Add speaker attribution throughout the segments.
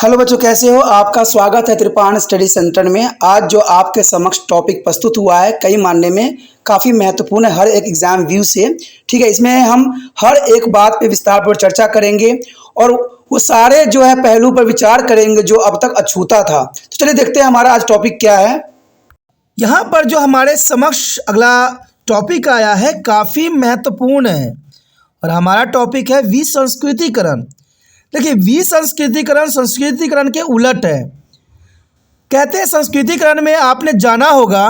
Speaker 1: Hello बच्चों, कैसे हो? आपका स्वागत है त्रिपाण स्टडी सेंटर में। आज जो आपके समक्ष टॉपिक प्रस्तुत हुआ है कई मानने में काफ़ी महत्वपूर्ण है हर एक एग्जाम व्यू से। ठीक है, इसमें हम हर एक बात पे विस्तारपूर्वक चर्चा करेंगे और वो सारे जो है पहलू पर विचार करेंगे जो अब तक अछूता था। तो चलिए देखते हैं हमारा आज टॉपिक क्या है। यहाँ पर जो हमारे समक्ष अगला टॉपिक आया है काफ़ी महत्वपूर्ण है और हमारा टॉपिक है विसंस्कृतिकरण। देखिए, विसंस्कृतिकरण संस्कृतिकरण के उलट है। कहते हैं संस्कृतिकरण में आपने जाना होगा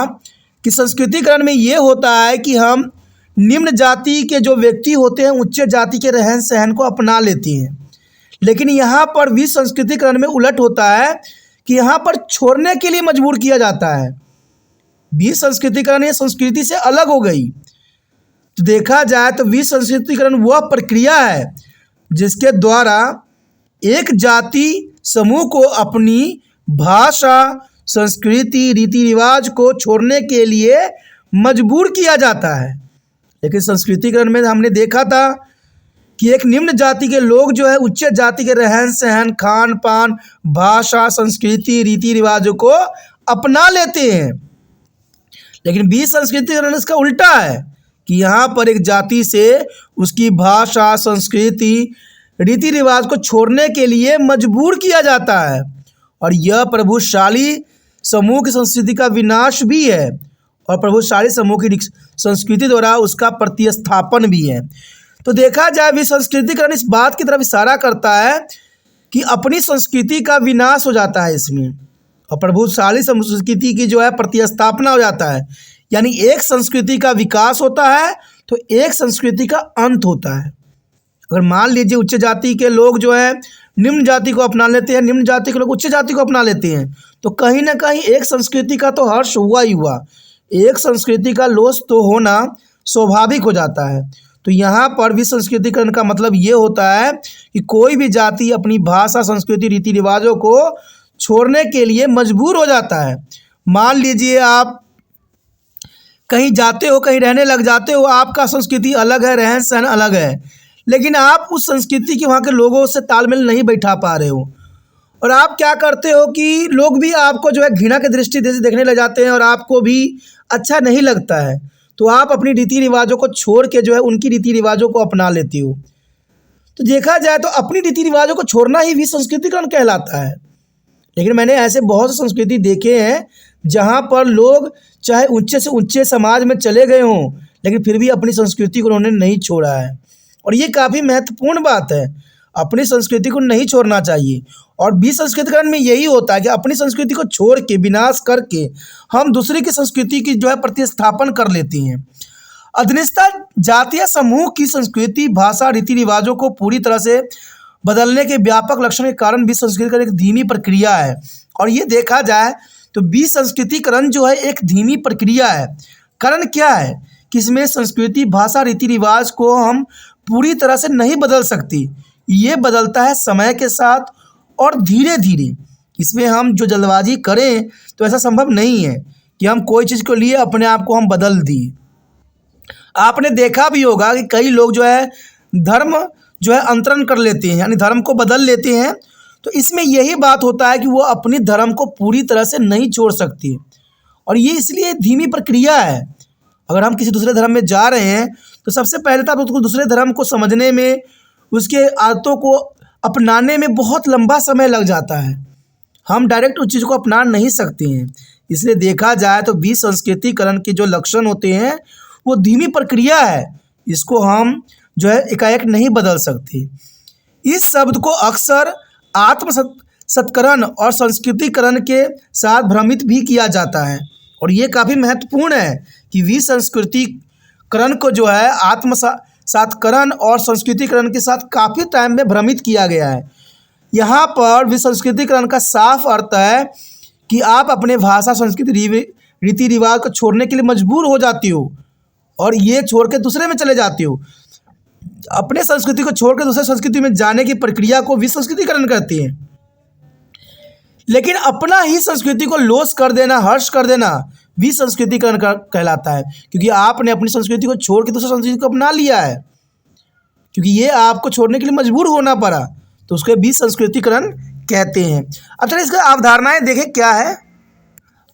Speaker 1: कि संस्कृतिकरण में ये होता है कि हम निम्न जाति के जो व्यक्ति होते हैं उच्च जाति के रहन सहन को अपना लेती हैं, लेकिन यहाँ पर विसंस्कृतिकरण में उलट होता है कि यहाँ पर छोड़ने के लिए मजबूर किया जाता है। विसंस्कृतिकरण ये संस्कृति से अलग हो गई। तो देखा जाए तो विसंस्कृतिकरण वह प्रक्रिया है जिसके द्वारा एक जाति समूह को अपनी भाषा, संस्कृति, रीति रिवाज को छोड़ने के लिए मजबूर किया जाता है। लेकिन संस्कृतिकरण में हमने देखा था कि एक निम्न जाति के लोग जो है उच्च जाति के रहन सहन, खान पान, भाषा, संस्कृति, रीति रिवाजों को अपना लेते हैं। लेकिन विसंस्कृतिकरण इसका उल्टा है कि यहाँ पर एक जाति से उसकी भाषा, संस्कृति, रीति रिवाज को छोड़ने के लिए मजबूर किया जाता है और यह प्रभुशाली समूह की संस्कृति का विनाश भी है और प्रभुशाली समूह की संस्कृति द्वारा उसका प्रतिस्थापन भी है। तो देखा जाए विसंस्कृतिकरण इस बात की तरफ इशारा करता है कि अपनी संस्कृति का विनाश हो जाता है इसमें और प्रभुशाली संस्कृति की जो है प्रतिस्थापना हो जाता है। यानी एक संस्कृति का विकास होता है तो एक संस्कृति का अंत होता है। अगर मान लीजिए उच्च जाति के लोग जो है निम्न जाति को अपना लेते हैं, निम्न जाति के लोग उच्च जाति को अपना लेते हैं, तो कहीं ना कहीं एक संस्कृति का तो हर्ष हुआ ही हुआ, एक संस्कृति का लोस तो होना स्वाभाविक हो जाता है। तो यहाँ पर विसंस्कृतिकरण का मतलब ये होता है कि कोई भी जाति अपनी भाषा, संस्कृति, रीति रिवाजों को छोड़ने के लिए मजबूर हो जाता है। मान लीजिए आप कहीं जाते हो, कहीं रहने लग जाते हो, आपका संस्कृति अलग है, रहन सहन अलग है, लेकिन आप उस संस्कृति के वहाँ के लोगों से तालमेल नहीं बैठा पा रहे हो और आप क्या करते हो कि लोग भी आपको जो है घृणा की दृष्टि से देखने लग जाते हैं और आपको भी अच्छा नहीं लगता है, तो आप अपनी रीति रिवाजों को छोड़ के जो है उनकी रीति रिवाजों को अपना लेती हो। तो देखा जाए तो अपनी रीति रिवाजों को छोड़ना ही विसंस्कृतिकरण कहलाता है। लेकिन मैंने ऐसे बहुत से संस्कृति देखे हैं जहाँ पर लोग चाहे ऊंचे से ऊंचे समाज में चले गए हों लेकिन फिर भी अपनी संस्कृति को उन्होंने नहीं छोड़ा है और ये काफ़ी महत्वपूर्ण बात है। अपनी संस्कृति को नहीं छोड़ना चाहिए और विसंस्कृतिकरण में यही होता है कि अपनी संस्कृति को छोड़ के, विनाश करके हम दूसरे की संस्कृति की जो है प्रतिस्थापन कर लेती हैं। अधनिष्ठता जातीय समूह की संस्कृति, भाषा, रीति रिवाजों को पूरी तरह से बदलने के व्यापक लक्षण के कारण विसंस्कृतिकरण एक धीमी प्रक्रिया है और ये देखा जाए तो विसंस्कृतिकरण जो है एक धीमी प्रक्रिया है। कारण क्या है कि इसमें संस्कृति, भाषा, रीति रिवाज को हम पूरी तरह से नहीं बदल सकती, ये बदलता है समय के साथ और धीरे धीरे। इसमें हम जो जल्दबाजी करें तो ऐसा संभव नहीं है कि हम कोई चीज़ को लिए अपने आप को हम बदल दिए। आपने देखा भी होगा कि कई लोग जो है धर्म जो है अंतरण कर लेते हैं, यानी धर्म को बदल लेते हैं। तो इसमें यही बात होता है कि वो अपनी धर्म को पूरी तरह से नहीं छोड़ सकती और ये इसलिए धीमी प्रक्रिया है। अगर हम किसी दूसरे धर्म में जा रहे हैं तो सबसे पहले तो उसको दूसरे धर्म को समझने में, उसके आदतों को अपनाने में बहुत लंबा समय लग जाता है। हम डायरेक्ट उस चीज़ को अपना नहीं सकते हैं। इसलिए देखा जाए तो विसंस्कृतिकरण के जो लक्षण होते हैं वो धीमी प्रक्रिया है, इसको हम जो है एकाएक नहीं बदल सकते। इस शब्द को अक्सर आत्मसत्करण और संस्कृतिकरण के साथ भ्रमित भी किया जाता है और ये काफ़ी महत्वपूर्ण है कि विसंस्कृतिकरण को जो है आत्मसात्करण और संस्कृतिकरण के साथ काफ़ी टाइम में भ्रमित किया गया है। यहाँ पर विसंस्कृतिकरण का साफ अर्थ है कि आप अपने भाषा, संस्कृति, रीति रिवाज को छोड़ने के लिए मजबूर हो जाती हो और ये छोड़ के दूसरे में चले जाती हो। अपने संस्कृति को छोड़ के दूसरे संस्कृति में जाने की प्रक्रिया को विसंस्कृतिकरण कहती हैं। लेकिन अपना ही संस्कृति को लोस कर देना, हर्ष कर देना विसंस्कृतिकरण कहलाता है, क्योंकि आपने अपनी संस्कृति को छोड़ के दूसरी संस्कृति को अपना लिया है, क्योंकि ये आपको छोड़ने के लिए मजबूर होना पड़ा, तो उसके विसंस्कृतिकरण कहते हैं। अब चलिए इसका अवधारणाएं देखें क्या है।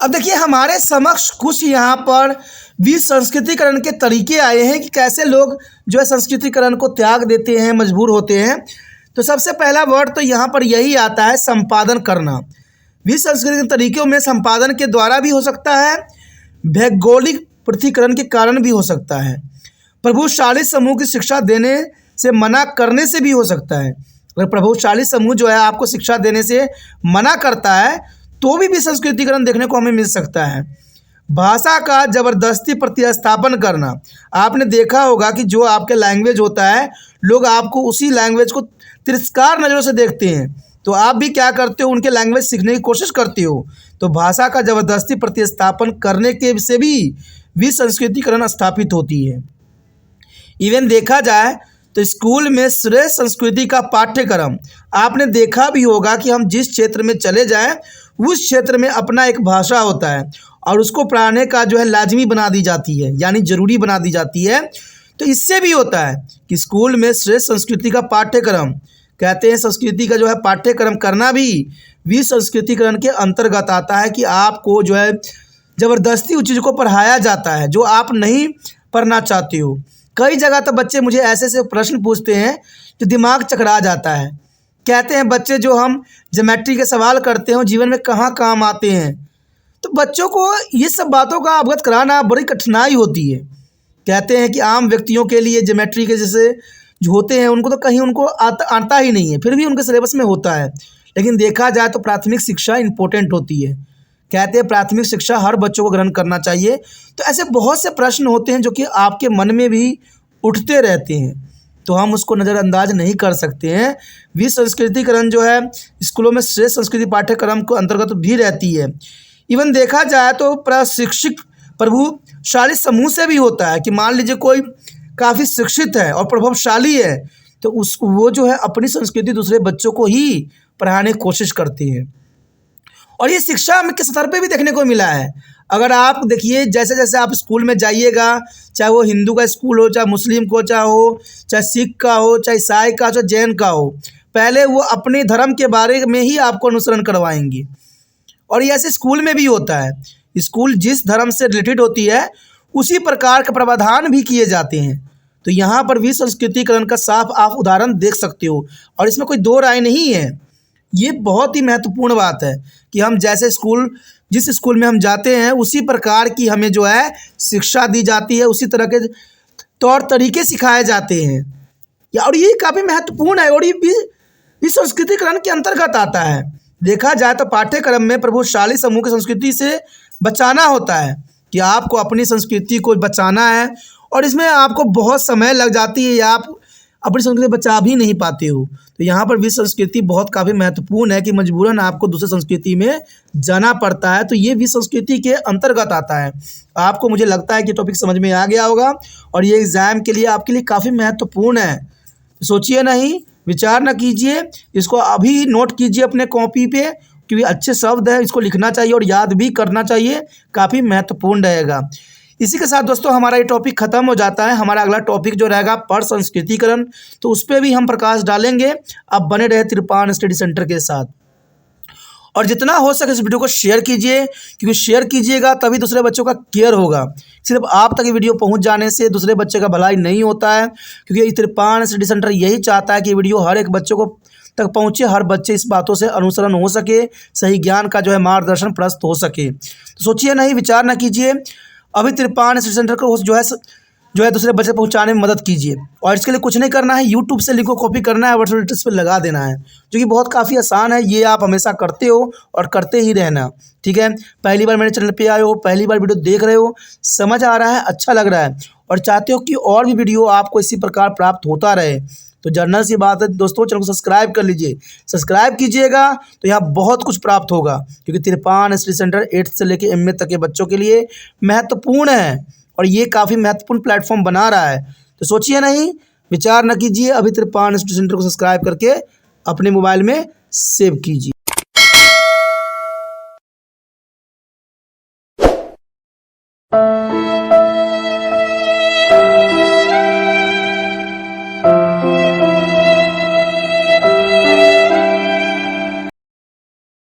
Speaker 1: अब देखिए हमारे समक्ष कुछ यहाँ पर विसंस्कृतिकरण के तरीके आए हैं कि कैसे लोग जो है संस्कृतिकरण को त्याग देते हैं, मजबूर होते हैं। तो सबसे पहला वर्ड तो यहाँ पर यही आता है, संपादन करना। विसंस्कृतिकरण के तरीकों में संपादन के द्वारा भी हो सकता है, भौगोलिक पृथक्करण के कारण भी हो सकता है, प्रभुशाली समूह की शिक्षा देने से मना करने से भी हो सकता है। अगर प्रभुशाली समूह जो है आपको शिक्षा देने से मना करता है तो भी विसंस्कृतिकरण देखने को हमें मिल सकता है। भाषा का ज़बरदस्ती प्रतिस्थापन करना। आपने देखा होगा कि जो आपके लैंग्वेज होता है, लोग आपको उसी लैंग्वेज को तिरस्कार नज़रों से देखते हैं, तो आप भी क्या करते हो, उनके लैंग्वेज सीखने की कोशिश करते हो। तो भाषा का ज़बरदस्ती प्रतिस्थापन करने के से भी विसंस्कृतिकरण स्थापित होती है। इवन देखा जाए तो स्कूल में श्रेष्ठ संस्कृति का पाठ्यक्रम, आपने देखा भी होगा कि हम जिस क्षेत्र में चले जाएं उस क्षेत्र में अपना एक भाषा होता है और उसको पढ़ाने का जो है लाजमी बना दी जाती है, यानी ज़रूरी बना दी जाती है। तो इससे भी होता है कि स्कूल में श्रेष्ठ संस्कृति का पाठ्यक्रम, कहते हैं संस्कृति का जो है पाठ्यक्रम करना भी विसंस्कृतिकरण के अंतर्गत आता है कि आपको जो है ज़बरदस्ती उस चीज़ को पढ़ाया जाता है जो आप नहीं पढ़ना चाहते हो। कई जगह तो बच्चे मुझे ऐसे ऐसे प्रश्न पूछते हैं जो दिमाग चकरा जाता है। कहते हैं बच्चे जो हम ज्योमेट्री के सवाल करते हैं जीवन में कहाँ काम आते हैं। तो बच्चों को ये सब बातों का अवगत कराना बड़ी कठिनाई होती है। कहते हैं कि आम व्यक्तियों के लिए ज्योमेट्री के जैसे जो होते हैं उनको तो कहीं उनको आता ही नहीं है, फिर भी उनके सिलेबस में होता है। लेकिन देखा जाए तो प्राथमिक शिक्षा इम्पोर्टेंट होती है। कहते हैं प्राथमिक शिक्षा हर बच्चों को ग्रहण करना चाहिए। तो ऐसे बहुत से प्रश्न होते हैं जो कि आपके मन में भी उठते रहते हैं, तो हम उसको नज़रअंदाज नहीं कर सकते हैं। विसंस्कृतिकरण जो है स्कूलों में श्रेष्ठ संस्कृति पाठ्यक्रम को अंतर्गत भी रहती है। इवन देखा जाए तो प्रशिक्षित प्रभुशाली समूह से भी होता है कि मान लीजिए कोई काफ़ी शिक्षित है और प्रभावशाली है, तो वो जो है अपनी संस्कृति दूसरे बच्चों को ही पढ़ाने की कोशिश करती है। और ये शिक्षा में किस स्तर पे भी देखने को मिला है। अगर आप देखिए जैसे जैसे आप स्कूल में जाइएगा, चाहे वो हिंदू का स्कूल हो, चाहे मुस्लिम को चाहे सिख का हो, चाहे ईसाई का, चाहे जैन का हो, पहले वो अपने धर्म के बारे में ही आपको अनुसरण करवाएंगे। और ये ऐसे स्कूल में भी होता है। स्कूल जिस धर्म से रिलेटेड होती है उसी प्रकार के प्रावधान भी किए जाते हैं। तो यहाँ पर विसंस्कृतिकरण का साफ आप उदाहरण देख सकते हो और इसमें कोई दो राय नहीं है। ये बहुत ही महत्वपूर्ण बात है कि हम जैसे जिस स्कूल में हम जाते हैं उसी प्रकार की हमें जो है शिक्षा दी जाती है, उसी तरह के तौर तरीके सिखाए जाते हैं। और ये काफ़ी महत्वपूर्ण है और ये विसंस्कृतिकरण के अंतर्गत आता है। देखा जाए तो पाठ्यक्रम में प्रभुशाली समूह की संस्कृति से बचाना होता है कि आपको अपनी संस्कृति को बचाना है और इसमें आपको बहुत समय लग जाती है या आप अपनी संस्कृति बचा भी नहीं पाते हो। तो यहाँ पर विसंस्कृति बहुत काफ़ी महत्वपूर्ण है कि मजबूरन आपको दूसरी संस्कृति में जाना पड़ता है। तो ये विसंस्कृति के अंतर्गत आता है। आपको मुझे लगता है कि टॉपिक समझ में आ गया होगा और ये एग्ज़ाम के लिए आपके लिए काफ़ी महत्वपूर्ण है। सोचिए नहीं, विचार न कीजिए, इसको अभी नोट कीजिए अपने कॉपी पे, क्योंकि अच्छे शब्द है, इसको लिखना चाहिए और याद भी करना चाहिए, काफ़ी महत्वपूर्ण रहेगा। इसी के साथ दोस्तों हमारा ये टॉपिक ख़त्म हो जाता है। हमारा अगला टॉपिक जो रहेगा परसंस्कृतिकरण, तो उस पर भी हम प्रकाश डालेंगे। आप बने रहे तिरपान स्टडी सेंटर के साथ और जितना हो सके इस वीडियो को शेयर कीजिए, क्योंकि शेयर कीजिएगा तभी दूसरे बच्चों का केयर होगा। सिर्फ आप तक ये वीडियो पहुंच जाने से दूसरे बच्चे का भलाई नहीं होता है, क्योंकि तिरपान स्टडी सेंटर यही चाहता है कि वीडियो हर एक बच्चों को तक पहुँचे, हर बच्चे इस बातों से अनुसरण हो सके, सही ज्ञान का जो है मार्गदर्शन प्राप्त हो सके। तो सोचिए नहीं, विचार न कीजिए, अभी तिरपान स्टडी सेंटर को जो है दूसरे बच्चे पहुंचाने में मदद कीजिए। और इसके लिए कुछ नहीं करना है, यूट्यूब से लिंक को कॉपी करना है, व्हाट्सएप स्टेटस पर लगा देना है, जो कि बहुत काफ़ी आसान है। ये आप हमेशा करते हो और करते ही रहना, ठीक है। पहली बार मेरे चैनल पे आए हो, पहली बार वीडियो देख रहे हो, समझ आ रहा है, अच्छा लग रहा है और चाहते हो कि और भी वीडियो आपको इसी प्रकार प्राप्त होता रहे, तो जनरल सी बात है दोस्तों, चैनल को सब्सक्राइब कर लीजिए। सब्सक्राइब कीजिएगा तो यहाँ बहुत कुछ प्राप्त होगा, क्योंकि तिरपान स्टडी सेंटर 8th से लेकर MA तक के बच्चों के लिए महत्वपूर्ण है और ये काफ़ी महत्वपूर्ण प्लेटफॉर्म बना रहा है। तो सोचिए नहीं, विचार न कीजिए, अभी तिरपान स्टडी सेंटर को सब्सक्राइब करके अपने मोबाइल में सेव कीजिए।